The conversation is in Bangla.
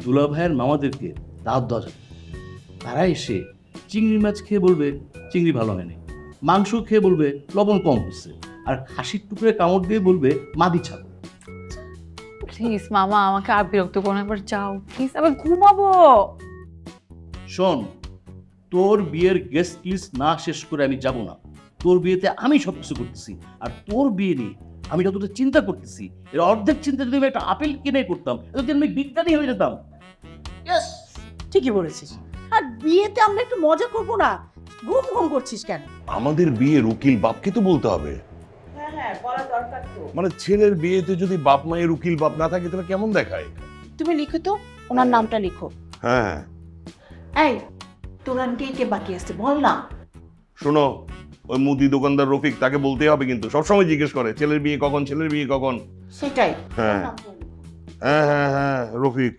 দুলা ভাইয়ের মামাদেরকে দাওয়াত দেওয়া যাবে। তারা এসে চিংড়ি মাছ খেয়ে বলবে চিংড়ি ভালো হয়নি, মাংস খেয়ে বলবে লবণ কম হচ্ছে, আর খাসির টুকরে কামড় দিয়ে বলবে মাদি ছাগল। প্লিজ মামা, আমাকে আর বিরক্ত করো না, একবার যাও প্লিজ, আবার ঘুমাবো। শোন, তোর বিয়ের গেস্ট লিস্ট না শেষ করে আমি যাব না। তোর বিয়েতে আমি সব কিছু করতেছি, আর তোর বিয়ে নিয়ে আমি যতটা চিন্তা করতেছি এর অর্ধেক চিন্তা যদি আমি একটা আপেল কিনে করতাম এতদিন আমি বিজ্ঞানী হয়ে যেতাম। ইয়েস, ঠিকই বলেছিস। আর বিয়েতে আমরা একটু মজা করবো না? ঘুম ঘুম করছিস কেন? আমাদের বিয়ের উকিল বাপকে তো বলতে হবে। হ্যাঁ হ্যাঁ, বলা দরকার তো। মানে ছেলের বিয়েতে যদি বাপ মায়ের উকিল বাপ না থাকে তাহলে কেমন দেখায়? তুমি লিখো তো, ওনার নামটা লিখো। হ্যাঁ, এই, তোর আন্টি কে বাকি আছে বল না। শোনো, ওই মুদি দোকানদার রফিক, তাকে বলতে হবে কিন্তু, সবসময় জিজ্ঞেস করে ছেলের বিয়ে কখন, ছেলের বিয়ে কখন। সেটাই। হ্যাঁ হ্যাঁ হ্যাঁ হ্যাঁ, রফিক।